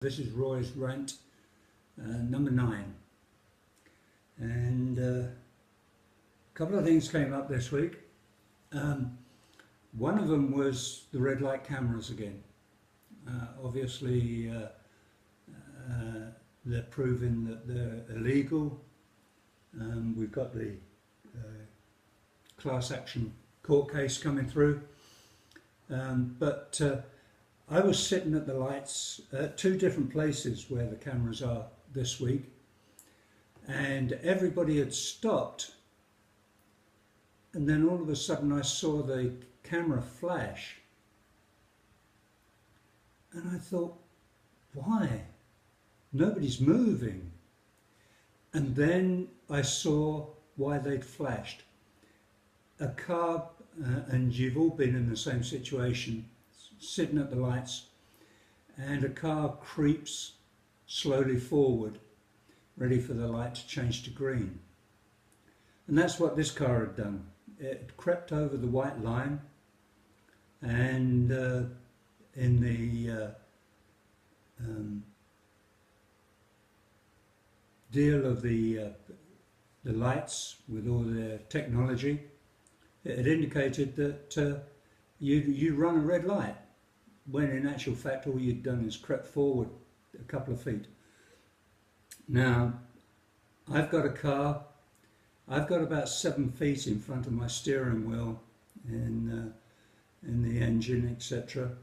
This is Roy's rant number 9, and a couple of things came up this week. One of them was the red light cameras again. Obviously, they're proving that they're illegal. We've got the class action court case coming through, but I was sitting at the lights at two different places where the cameras are this week, and everybody had stopped, and then all of a sudden I saw the camera flash, and I thought, why? Nobody's moving. And then I saw why they'd flashed. A car, and you've all been in the same situation, sitting at the lights, and a car creeps slowly forward, ready for the light to change to green. And that's what this car had done. It crept over the white line, and in the deal of the lights with all their technology, it had indicated that you run a red light, when in actual fact all you'd done is crept forward a couple of feet. Now, I've got a car, I've got about 7 feet in front of my steering wheel in the engine, etc.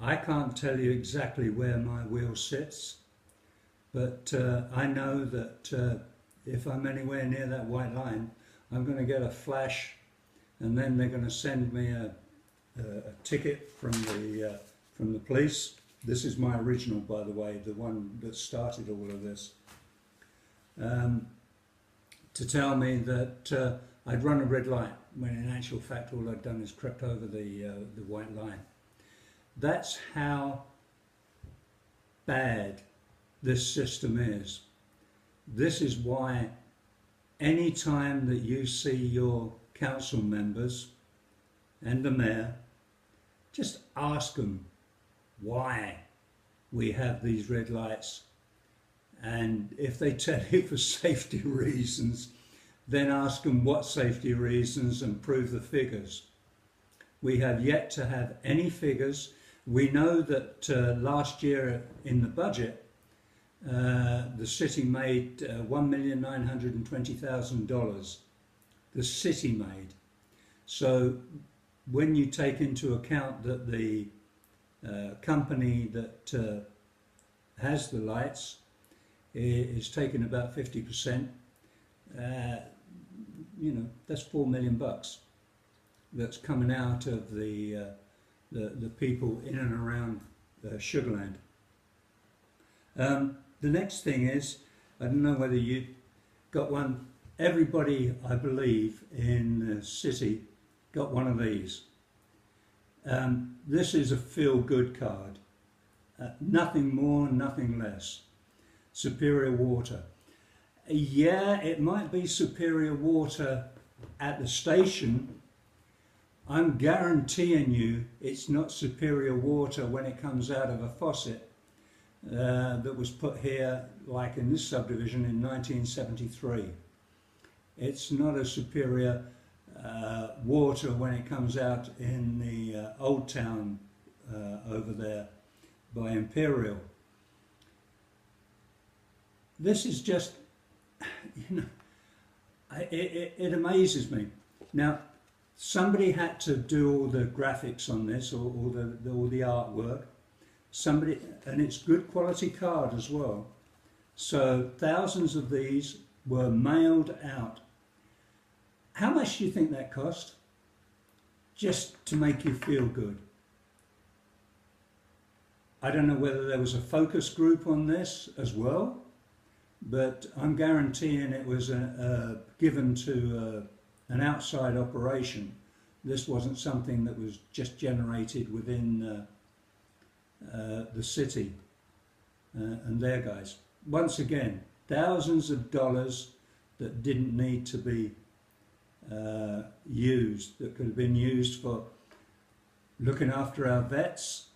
I can't tell you exactly where my wheel sits, but I know that if I'm anywhere near that white line, I'm going to get a flash, and then they're going to send me a ticket from the police. This is my original, by the way, the one that started all of this, to tell me that I'd run a red light, when in actual fact all I'd done is crept over the white line. That's how bad this system is. This is why any time that you see your council members and the mayor, just ask them why we have these red lights, and if they tell you for safety reasons, then ask them what safety reasons and prove the figures. We have yet to have any figures. We know that last year in the budget the city made $1,920,000. The city made. So when you take into account that the company that has the lights is taking about 50%, that's $4 million that's coming out of the people in and around Sugarland. The next thing is, I don't know whether you got one. Everybody, I believe, in the city got one of these. This is a feel-good card. Nothing more, nothing less. Superior Water. Yeah, it might be Superior Water at the station. I'm guaranteeing you it's not Superior Water when it comes out of a faucet that was put here, like in this subdivision, in 1973. It's not a superior water when it comes out in the Old Town over there by Imperial. This is just, it amazes me. Now, somebody had to do all the graphics on this, or all the artwork. Somebody, and it's good quality card as well. So thousands of these were mailed out. How much do you think that cost? Just to make you feel good. I don't know whether there was a focus group on this as well, but I'm guaranteeing it was given to an outside operation. This wasn't something that was just generated within the city and their guys. Once again, thousands of dollars that didn't need to be used, that could have been used for looking after our vets,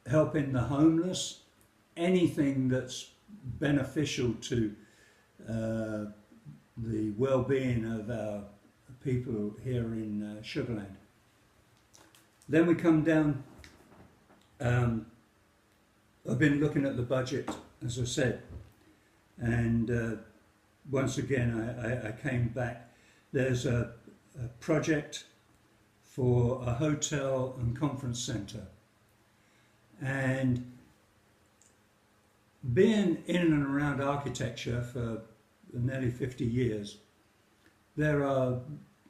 helping the homeless, anything that's beneficial to the well-being of our people here in Sugarland. Then we come down, I've been looking at the budget, as I said, and once again I came back. There's a project for a hotel and conference centre, and being in and around architecture for nearly 50 years, there are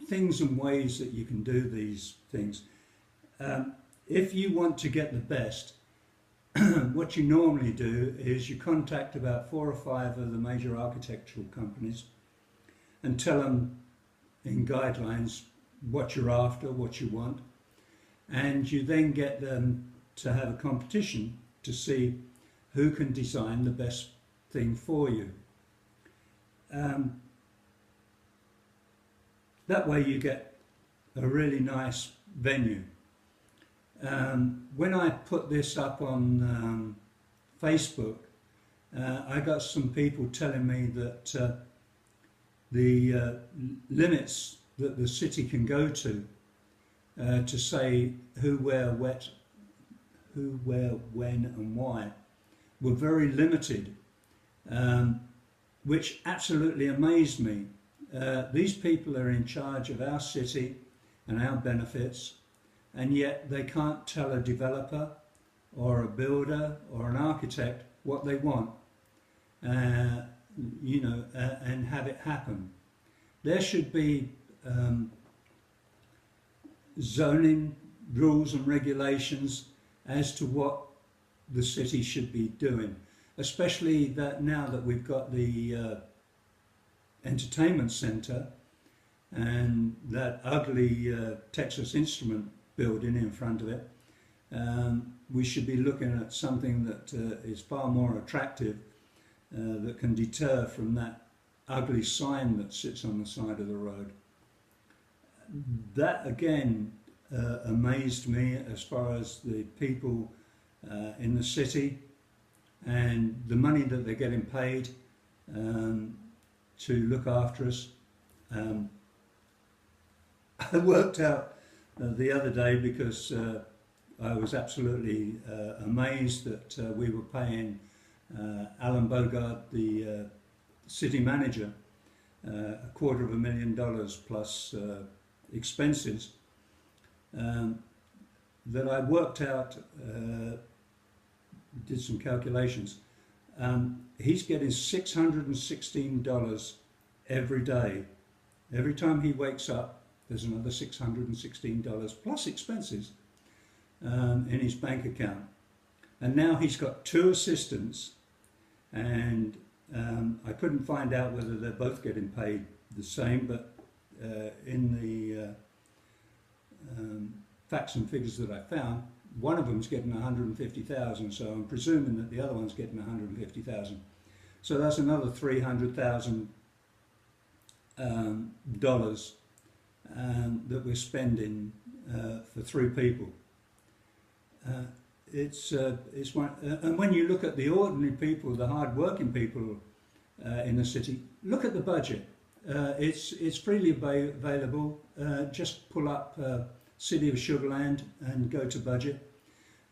things and ways that you can do these things. If you want to get the best, what you normally do is you contact about 4 or 5 of the major architectural companies and tell them in guidelines what you're after, what you want, and you then get them to have a competition to see who can design the best thing for you. That way you get a really nice venue. When I put this up on Facebook, I got some people telling me that the limits that the city can go to say who, where, when and why were very limited, which absolutely amazed me. These people are in charge of our city and our benefits, and yet they can't tell a developer or a builder or an architect what they want, you know, and have it happen. There should be zoning rules and regulations as to what the city should be doing, especially that now that we've got the entertainment centre and that ugly Texas Instrument building in front of it. We should be looking at something that is far more attractive, that can deter from that ugly sign that sits on the side of the road. That again amazed me as far as the people in the city and the money that they're getting paid to look after us. I worked out the other day, because I was absolutely amazed that we were paying Alan Bogart, the city manager, $250,000 plus expenses, that I worked out, did some calculations. He's getting $616 every day. Every time he wakes up, there's another $616 plus expenses in his bank account. And now he's got 2 assistants, and I couldn't find out whether they're both getting paid the same, but in the facts and figures that I found, one of them's getting $150,000, so I'm presuming that the other one's getting $150,000. So that's another $300,000 that we're spending for 3 people. It's one, and when you look at the ordinary people, the hard-working people in the city, look at the budget. It's freely available. Just pull up City of Sugarland and go to budget.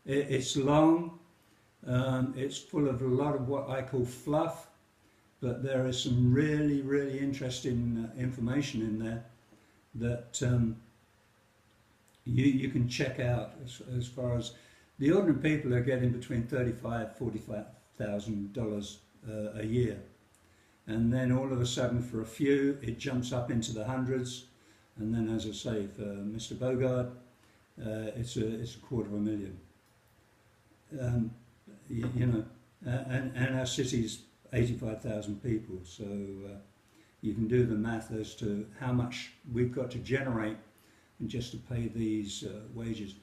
It's long. It's full of a lot of what I call fluff, but there is some really, really interesting information in there that you can check out as far as the ordinary people are getting between $35,000–$45,000 a year, and then all of a sudden for a few it jumps up into the hundreds, and then, as I say, for Mr. Bogart, it's $250,000. You know, and our city's 85,000 people, so you can do the math as to how much we've got to generate just to pay these wages.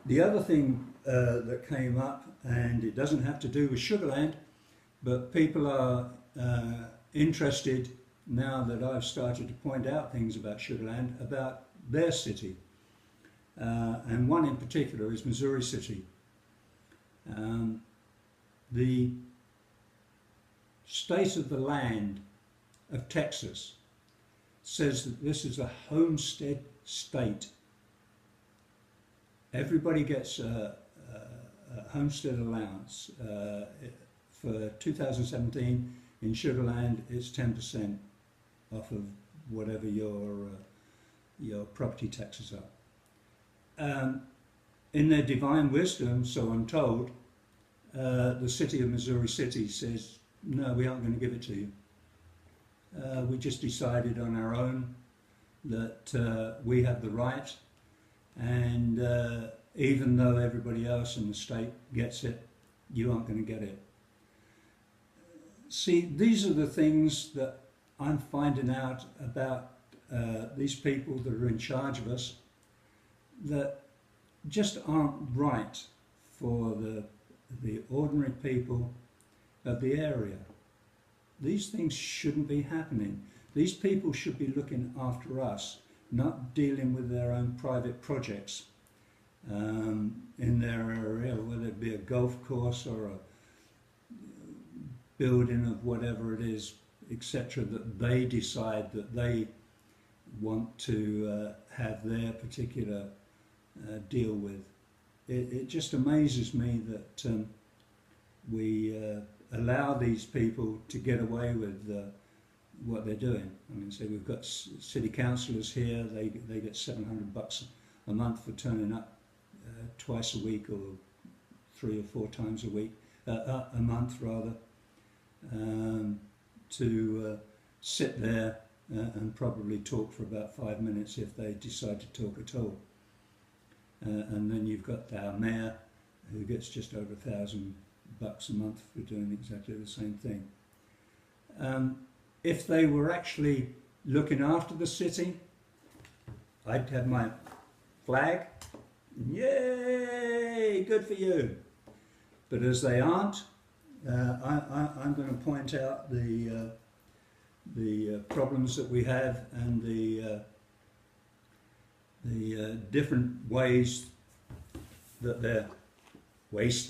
The other thing that came up, and it doesn't have to do with Sugarland, but people are interested now that I've started to point out things about Sugarland, about their city. And one in particular is Missouri City. The state of the land of Texas says that this is a homestead state. Everybody gets a homestead allowance. For 2017 in Sugarland, it's 10% off of whatever your property taxes are. In their divine wisdom, so I'm told, the city of Missouri City says, no, we aren't going to give it to you. We just decided on our own that we have the right, and even though everybody else in the state gets it, you aren't going to get it. See, these are the things that I'm finding out about these people that are in charge of us that just aren't right for the ordinary people of the area. These things shouldn't be happening. These people should be looking after us, not dealing with their own private projects in their area, whether it be a golf course or a building of whatever it is, etc., that they decide that they want to have their particular deal with. It just amazes me that we allow these people to get away with what they're doing. I mean, so we've got city councillors here, they get $700 a month for turning up twice a week, or 3 or 4 times a week, a month rather, to sit there and probably talk for about 5 minutes if they decide to talk at all. And then you've got our mayor, who gets just over $1,000 a month for doing exactly the same thing. If they were actually looking after the city, I'd have my flag. Yay! Good for you. But as they aren't, I'm going to point out the problems that we have, and the different ways that they're wasting